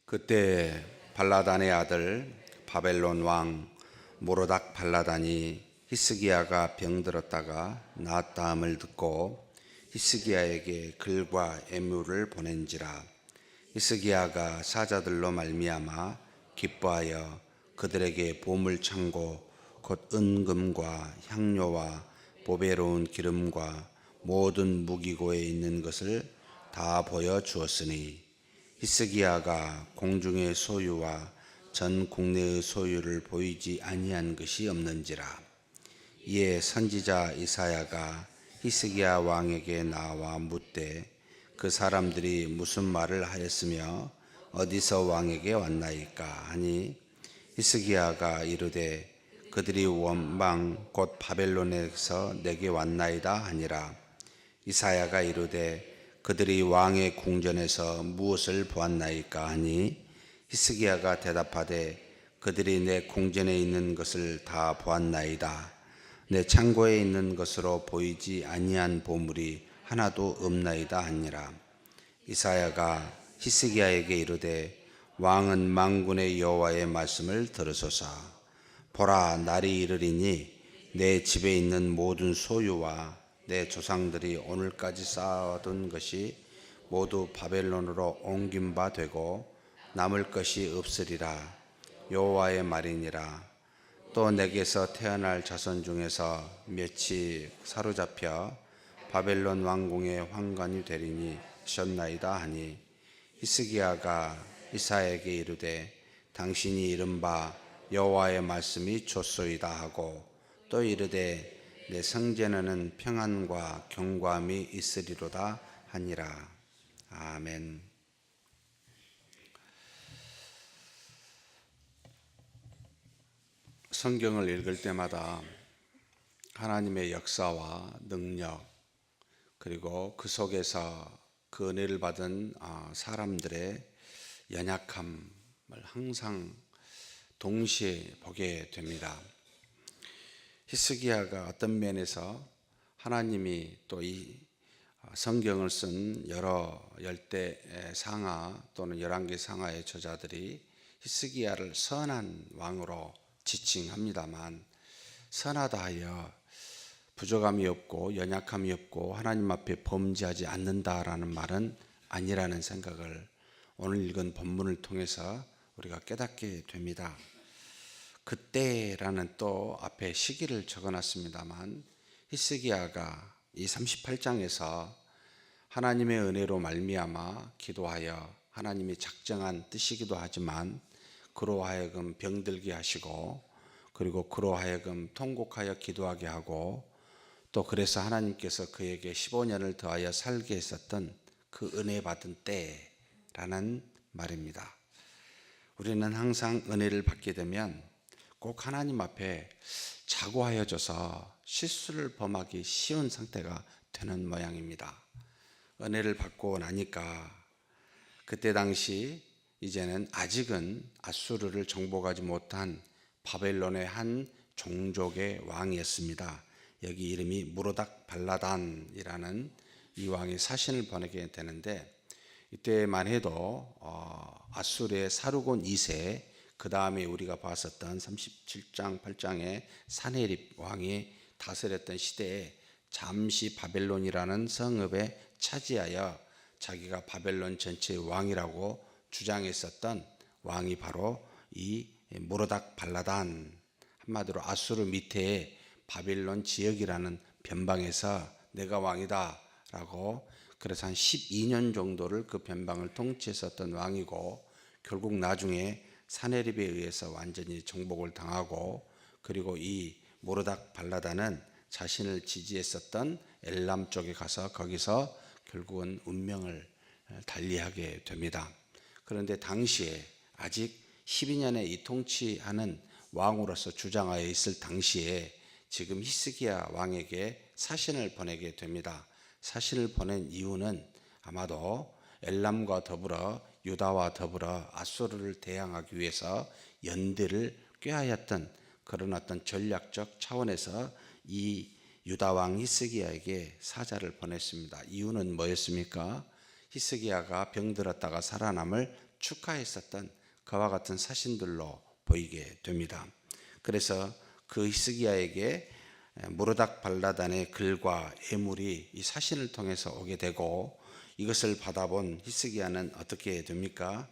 그때 발라단의 아들 바벨론 왕 모로닥 발라단이 히스기야가 병들었다가 나았다함을 듣고 히스기야에게 글과 애물을 보낸지라. 히스기야가 사자들로 말미암아 기뻐하여 그들에게 보물창고 곧 은금과 향료와 보배로운 기름과 모든 무기고에 있는 것을 다 보여주었으니 히스기야가 공중의 소유와 전 국내의 소유를 보이지 아니한 것이 없는지라. 이에 선지자 이사야가 히스기야 왕에게 나와 묻되 그 사람들이 무슨 말을 하였으며 어디서 왕에게 왔나이까 하니 히스기야가 이르되 그들이 원방 곧 바벨론에서 내게 왔나이다 하니라. 이사야가 이르되 그들이 왕의 궁전에서 무엇을 보았나이까 하니 히스기야가 대답하되 그들이 내 궁전에 있는 것을 다 보았나이다. 내 창고에 있는 것으로 보이지 아니한 보물이 하나도 없나이다 하니라. 이사야가 히스기야에게 이르되 왕은 만군의 여호와의 말씀을 들으소서. 보라, 날이 이르리니 내 집에 있는 모든 소유와 내 조상들이 오늘까지 쌓아둔 것이 모두 바벨론으로 옮긴 바 되고 남을 것이 없으리라. 여호와의 말이니라. 또 내게서 태어날 자손 중에서 몇이 사로잡혀 바벨론 왕궁의 환관이 되리니 하셨나이다 하니 히스기야가 이사야에게 이르되 당신이 이른바 여호와의 말씀이 좋소이다 하고 또 이르되 내 성전에는 평안과 경고함이 있으리로다 하니라. 아멘. 성경을 읽을 때마다 하나님의 역사와 능력, 그리고 그 속에서 그 은혜를 받은 사람들의 연약함을 항상 동시에 보게 됩니다. 히스기야가 어떤 면에서 하나님이 또 이 성경을 쓴 여러 열대 상하 또는 열왕기 상하의 저자들이 히스기야를 선한 왕으로 지칭합니다만, 선하다 하여 부족함이 없고 연약함이 없고 하나님 앞에 범죄하지 않는다라는 말은 아니라는 생각을 오늘 읽은 본문을 통해서 우리가 깨닫게 됩니다. 그때라는 또 앞에 시기를 적어놨습니다만, 히스기야가 이 38장에서 하나님의 은혜로 말미암아 기도하여 하나님이 작정한 뜻이기도 하지만 그로 하여금 병들게 하시고, 그리고 그로 하여금 통곡하여 기도하게 하고, 또 그래서 하나님께서 그에게 15년을 더하여 살게 했었던 그 은혜 받은 때라는 말입니다. 우리는 항상 은혜를 받게 되면 꼭 하나님 앞에 자고하여져서 실수를 범하기 쉬운 상태가 되는 모양입니다. 은혜를 받고 나니까 그때 당시 이제는 아직은 아수르를 정복하지 못한 바벨론의 한 종족의 왕이었습니다. 여기 이름이 무로닥 발라단이라는 이 왕이 사신을 보내게 되는데, 이때만 해도 아수르의 사르곤 2세, 그 다음에 우리가 봤었던 37장 8장의 사네립 왕이 다스렸던 시대에 잠시 바벨론이라는 성읍에 차지하여 자기가 바벨론 전체의 왕이라고 주장했었던 왕이 바로 이 무로닥 발라단, 한마디로 아수르 밑에 바벨론 지역이라는 변방에서 내가 왕이다 라고, 그래서 한 12년 정도를 그 변방을 통치했었던 왕이고, 결국 나중에 사네립에 의해서 완전히 정복을 당하고, 그리고 이 무로닥 발라단은 자신을 지지했었던 엘람 쪽에 가서 거기서 결국은 운명을 달리하게 됩니다. 그런데 당시에 아직 12년의 이 통치하는 왕으로서 주장하여 있을 당시에 지금 히스기야 왕에게 사신을 보내게 됩니다. 사신을 보낸 이유는 아마도 엘람과 더불어 유다와 더불어 아수르를 대항하기 위해서 연대를 꾀하였던 그런 어떤 전략적 차원에서 이 유다 왕 히스기야에게 사자를 보냈습니다. 이유는 뭐였습니까? 히스기야가 병들었다가 살아남을 축하했었던 그와 같은 사신들로 보이게 됩니다. 그래서 그 히스기야에게 무르닥 발라단의 글과 예물이 이 사신을 통해서 오게 되고, 이것을 받아본 히스기야는 어떻게 됩니까?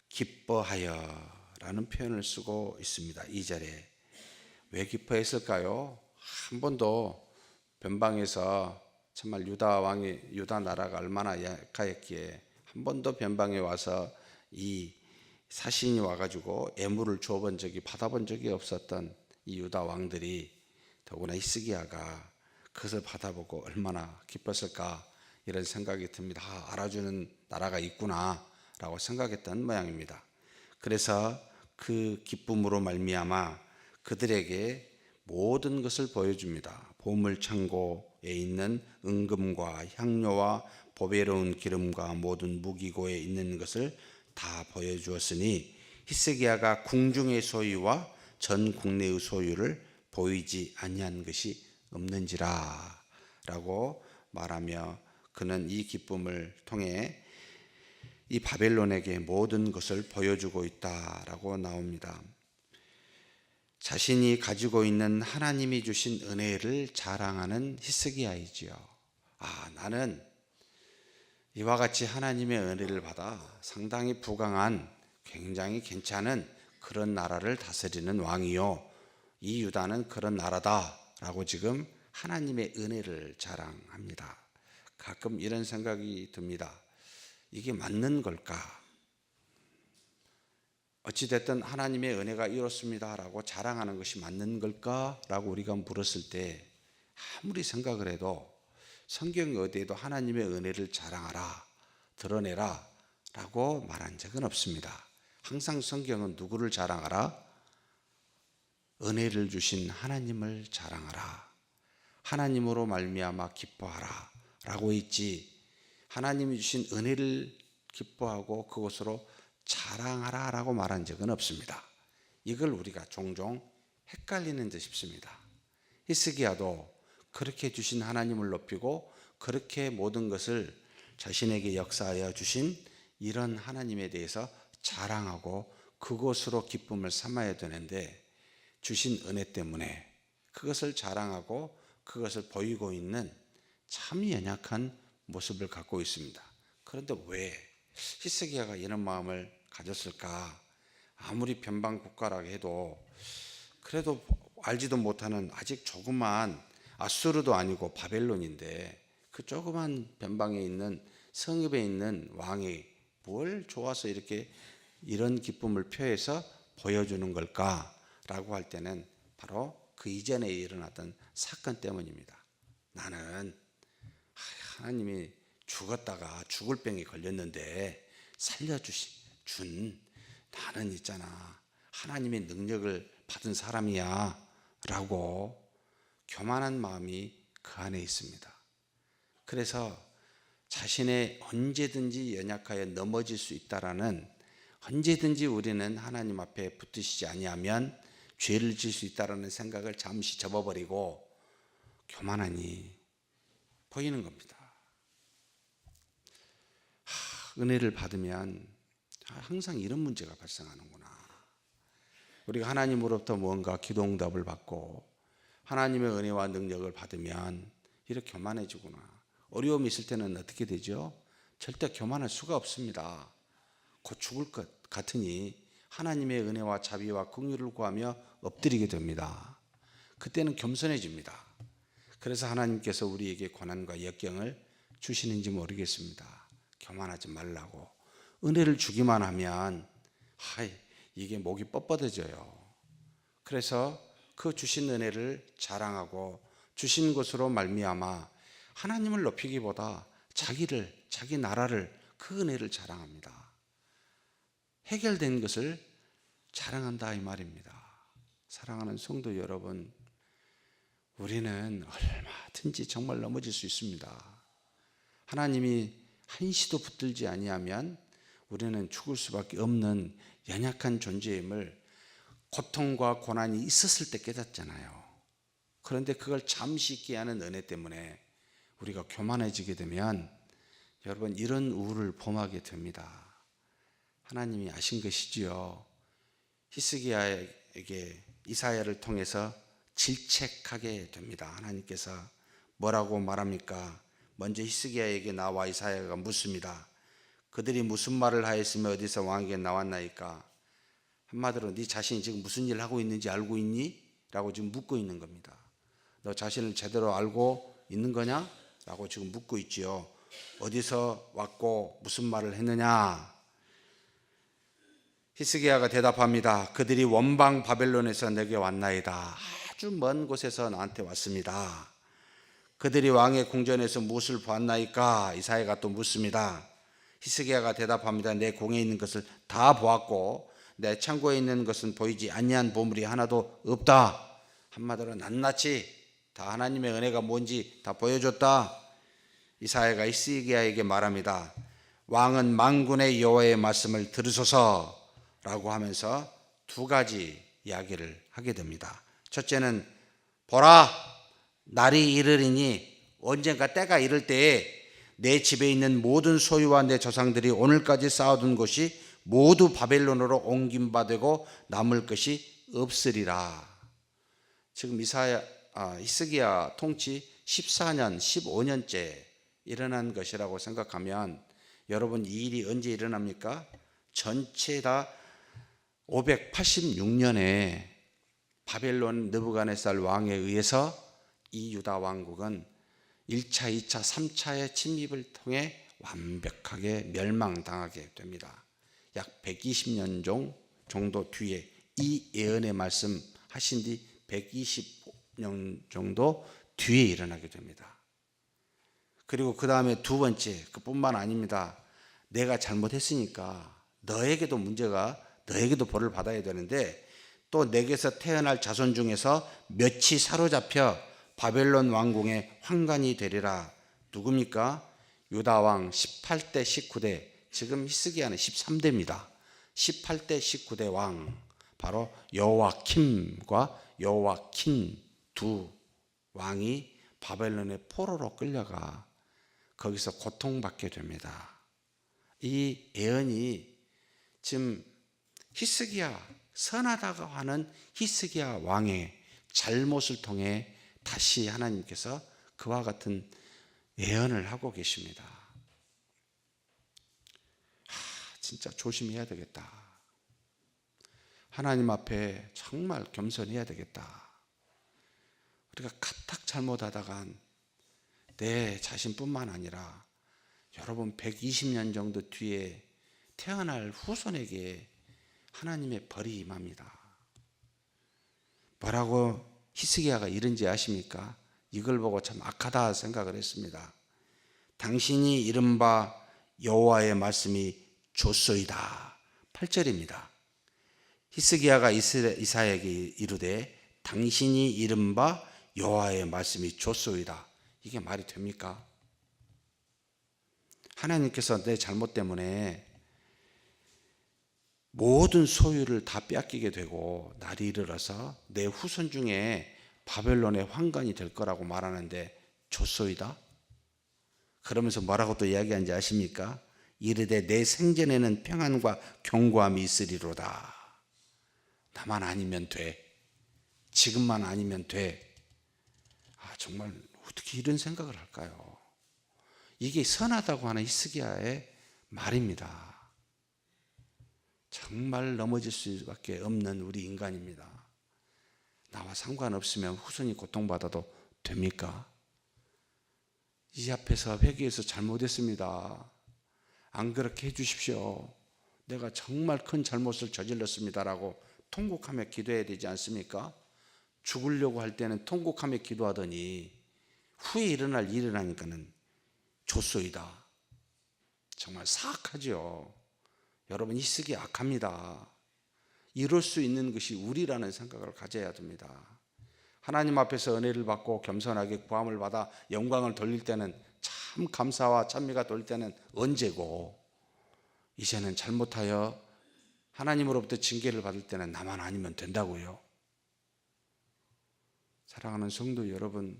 기뻐하여 라는 표현을 쓰고 있습니다. 2절에. 왜 기뻐했을까요? 한 번도 변방에서, 정말 유다 나라가 얼마나 약하였기에 한 번도 변방에 와서 이 사신이 와가지고 예물을 줘본 적이, 받아본 적이 없었던 이 유다 왕들이, 더구나 히스기야가 그것을 받아보고 얼마나 기뻤을까, 이런 생각이 듭니다. 알아주는 나라가 있구나 라고 생각했던 모양입니다. 그래서 그 기쁨으로 말미암아 그들에게 모든 것을 보여줍니다. 보물창고에 있는 은금과 향료와 보배로운 기름과 모든 무기고에 있는 것을 다 보여주었으니 히스기야가 궁중의 소유와 전 국내의 소유를 보이지 아니한 것이 없는지라 라고 말하며, 그는 이 기쁨을 통해 이 바벨론에게 모든 것을 보여주고 있다라고 나옵니다. 자신이 가지고 있는 하나님이 주신 은혜를 자랑하는 히스기야이지요. 나는 이와 같이 하나님의 은혜를 받아 상당히 부강한, 굉장히 괜찮은 그런 나라를 다스리는 왕이요, 이 유다는 그런 나라다라고 지금 하나님의 은혜를 자랑합니다. 가끔 이런 생각이 듭니다. 이게 맞는 걸까? 어찌됐든 하나님의 은혜가 이렇습니다라고 자랑하는 것이 맞는 걸까? 라고 우리가 물었을 때, 아무리 생각을 해도 성경 어디에도 하나님의 은혜를 자랑하라, 드러내라 라고 말한 적은 없습니다. 항상 성경은 누구를 자랑하라? 은혜를 주신 하나님을 자랑하라, 하나님으로 말미암아 기뻐하라 라고 있지, 하나님이 주신 은혜를 기뻐하고 그것으로 자랑하라 라고 말한 적은 없습니다. 이걸 우리가 종종 헷갈리는 듯 싶습니다. 히스기야도 그렇게 주신 하나님을 높이고 그렇게 모든 것을 자신에게 역사하여 주신 이런 하나님에 대해서 자랑하고 그것으로 기쁨을 삼아야 되는데, 주신 은혜 때문에 그것을 자랑하고 그것을 보이고 있는 참 연약한 모습을 갖고 있습니다. 그런데 왜 히스기야가 이런 마음을 가졌을까? 아무리 변방 국가라고 해도 그래도 알지도 못하는 아직 조그만 아수르도 아니고 바벨론인데, 그 조그만 변방에 있는 성읍에 있는 왕이 뭘 좋아서 이렇게 이런 기쁨을 표해서 보여주는 걸까? 라고 할 때는 바로 그 이전에 일어났던 사건 때문입니다. 나는 하나님이 죽었다가 죽을 병에 걸렸는데 살려준 나는 있잖아, 하나님의 능력을 받은 사람이야 라고 교만한 마음이 그 안에 있습니다. 그래서 자신의 언제든지 연약하여 넘어질 수 있다라는, 언제든지 우리는 하나님 앞에 붙으시지 아니하면 죄를 질 수 있다라는 생각을 잠시 접어버리고 교만하니 보이는 겁니다. 은혜를 받으면 항상 이런 문제가 발생하는구나. 우리가 하나님으로부터 뭔가 기도응답을 받고 하나님의 은혜와 능력을 받으면 이렇게 교만해지구나. 어려움이 있을 때는 어떻게 되죠? 절대 교만할 수가 없습니다. 곧 죽을 것 같으니 하나님의 은혜와 자비와 긍휼을 구하며 엎드리게 됩니다. 그때는 겸손해집니다. 그래서 하나님께서 우리에게 고난과 역경을 주시는지 모르겠습니다. 교만하지 말라고. 은혜를 주기만 하면 이게 목이 뻣뻣해져요. 그래서 그 주신 은혜를 자랑하고 주신 것으로 말미암아 하나님을 높이기보다 자기 나라를, 그 은혜를 자랑합니다. 해결된 것을 자랑한다 이 말입니다. 사랑하는 성도 여러분, 우리는 얼마든지 정말 넘어질 수 있습니다. 하나님이 한시도 붙들지 아니하면 우리는 죽을 수밖에 없는 연약한 존재임을 고통과 고난이 있었을 때 깨닫잖아요. 그런데 그걸 잠시 있게 하는 은혜 때문에 우리가 교만해지게 되면 여러분 이런 우울을 범하게 됩니다. 하나님이 아신 것이지요. 히스기야에게 이사야를 통해서 질책하게 됩니다. 하나님께서 뭐라고 말합니까? 먼저 히스기야에게 나와 이사야가 묻습니다. 그들이 무슨 말을 하였으며 어디서 왕에게 나왔나이까? 한마디로 네 자신이 지금 무슨 일을 하고 있는지 알고 있니? 라고 지금 묻고 있는 겁니다. 너 자신을 제대로 알고 있는 거냐? 라고 지금 묻고 있지요. 어디서 왔고 무슨 말을 했느냐? 히스기야가 대답합니다. 그들이 원방 바벨론에서 내게 왔나이다. 아주 먼 곳에서 나한테 왔습니다. 그들이 왕의 궁전에서 무엇을 보았나이까? 이사야가 또 묻습니다. 히스기야가 대답합니다. 내 공에 있는 것을 다 보았고 내 창고에 있는 것은 보이지 아니한 보물이 하나도 없다. 한마디로 낱낱이 다 하나님의 은혜가 뭔지 다 보여줬다. 이사야가 히스기야에게 말합니다. 왕은 만군의 여호와의 말씀을 들으소서라고 하면서 두 가지 이야기를 하게 됩니다. 첫째는 보라, 날이 이르리니 언젠가 때가 이를 때에 내 집에 있는 모든 소유와 내 조상들이 오늘까지 쌓아둔 것이 모두 바벨론으로 옮긴 바 되고 남을 것이 없으리라. 지금 히스기야 통치 14년, 15년째 일어난 것이라고 생각하면 여러분 이 일이 언제 일어납니까? 전체 다 586년에 바벨론 느부갓네살 왕에 의해서 이 유다 왕국은 1차, 2차, 3차의 침입을 통해 완벽하게 멸망당하게 됩니다. 약 120년 정도 뒤에 이 예언의 말씀 하신 뒤 120년 정도 뒤에 일어나게 됩니다. 그리고 그 다음에 두 번째, 그뿐만 아닙니다. 내가 잘못했으니까 너에게도 벌을 받아야 되는데 또 내게서 태어날 자손 중에서 몇이 사로잡혀 바벨론 왕궁의 환관이 되리라. 누굽니까? 유다왕 18대 19대, 지금 히스기야는 13대입니다 18대 19대 왕, 바로 여호와킴과 여호와킨 두 왕이 바벨론의 포로로 끌려가 거기서 고통받게 됩니다. 이 예언이 지금 히스기야, 선하다고 하는 히스기야 왕의 잘못을 통해 다시 하나님께서 그와 같은 예언을 하고 계십니다. 진짜 조심해야 되겠다. 하나님 앞에 정말 겸손해야 되겠다. 우리가 가탁 잘못하다간 내 자신뿐만 아니라 여러분 120년 정도 뒤에 태어날 후손에게 하나님의 벌이 임합니다. 뭐라고 히스기야가 이른지 아십니까? 이걸 보고 참 악하다 생각을 했습니다. 당신이 이른바 여호와의 말씀이 좋소이다. 8절입니다. 히스기야가 이사야에게 이르되 당신이 이른바 여호와의 말씀이 좋소이다. 이게 말이 됩니까? 하나님께서 내 잘못 때문에 모든 소유를 다 빼앗기게 되고 날이 이르러서 내 후손 중에 바벨론의 환관이 될 거라고 말하는데 좋소이다? 그러면서 뭐라고 또 이야기하는지 아십니까? 이르되 내 생전에는 평안과 견고함이 있으리로다. 나만 아니면 돼. 지금만 아니면 돼. 정말 어떻게 이런 생각을 할까요? 이게 선하다고 하는 히스기야의 말입니다. 정말 넘어질 수밖에 없는 우리 인간입니다. 나와 상관없으면 후손이 고통받아도 됩니까? 이 앞에서 회개해서 잘못했습니다. 안 그렇게 해주십시오. 내가 정말 큰 잘못을 저질렀습니다라고 통곡하며 기도해야 되지 않습니까? 죽으려고 할 때는 통곡하며 기도하더니 후에 일어날 일이 일어나니까는 좋소이다. 정말 사악하죠. 여러분 히스기야 악합니다. 이룰 수 있는 것이 우리라는 생각을 가져야 됩니다. 하나님 앞에서 은혜를 받고 겸손하게 구함을 받아 영광을 돌릴 때는 참 감사와 찬미가 돌릴 때는 언제고, 이제는 잘못하여 하나님으로부터 징계를 받을 때는 나만 아니면 된다고요. 사랑하는 성도 여러분,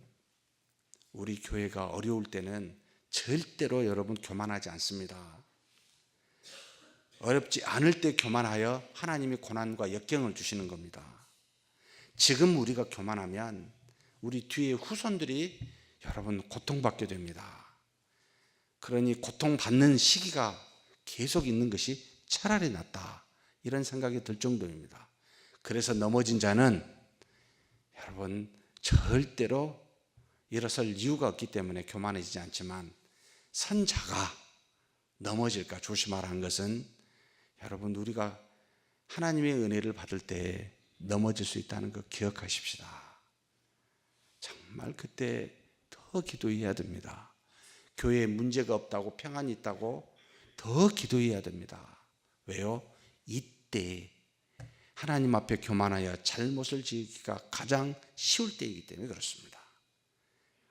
우리 교회가 어려울 때는 절대로 여러분 교만하지 않습니다. 어렵지 않을 때 교만하여 하나님이 고난과 역경을 주시는 겁니다. 지금 우리가 교만하면 우리 뒤에 후손들이 여러분 고통받게 됩니다. 그러니 고통받는 시기가 계속 있는 것이 차라리 낫다, 이런 생각이 들 정도입니다. 그래서 넘어진 자는 여러분 절대로 일어설 이유가 없기 때문에 교만해지지 않지만, 선 자가 넘어질까 조심하라는 것은 여러분 우리가 하나님의 은혜를 받을 때 넘어질 수 있다는 거 기억하십시다. 정말 그때 더 기도해야 됩니다. 교회에 문제가 없다고, 평안이 있다고 더 기도해야 됩니다. 왜요? 이때 하나님 앞에 교만하여 잘못을 지기가 가장 쉬울 때이기 때문에 그렇습니다.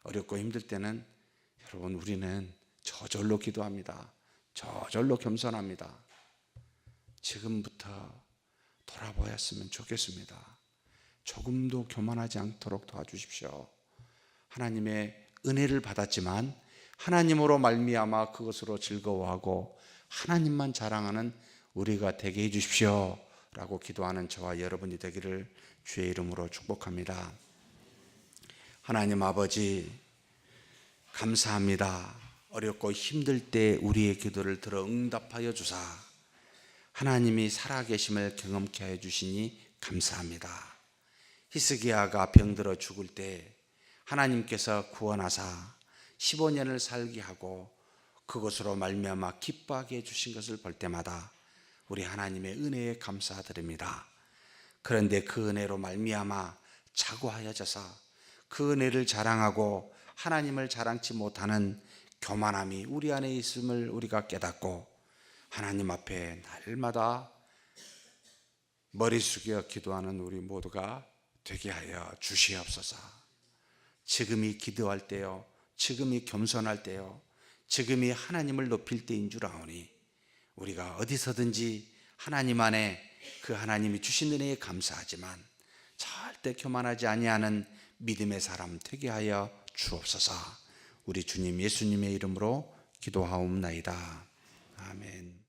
어렵고 힘들 때는 여러분 우리는 저절로 기도합니다. 저절로 겸손합니다. 지금부터 돌아보았으면 좋겠습니다. 조금도 교만하지 않도록 도와주십시오. 하나님의 은혜를 받았지만 하나님으로 말미암아 그것으로 즐거워하고 하나님만 자랑하는 우리가 되게 해주십시오 라고 기도하는 저와 여러분이 되기를 주의 이름으로 축복합니다. 하나님 아버지, 감사합니다. 어렵고 힘들 때 우리의 기도를 들어 응답하여 주사 하나님이 살아계심을 경험케 하여 주시니 감사합니다. 히스기야가 병들어 죽을 때 하나님께서 구원하사 15년을 살게 하고 그것으로 말미암아 기뻐하게 해주신 것을 볼 때마다 우리 하나님의 은혜에 감사드립니다. 그런데 그 은혜로 말미암아 자고하여져서 그 은혜를 자랑하고 하나님을 자랑치 못하는 교만함이 우리 안에 있음을 우리가 깨닫고 하나님 앞에 날마다 머리 숙여 기도하는 우리 모두가 되게 하여 주시옵소서. 지금이 기도할 때요, 지금이 겸손할 때요, 지금이 하나님을 높일 때인 줄 아오니 우리가 어디서든지 하나님 안에 그 하나님이 주신 은혜에 감사하지만 절대 교만하지 아니하는 믿음의 사람 되게 하여 주옵소서. 우리 주님 예수님의 이름으로 기도하옵나이다. 아멘.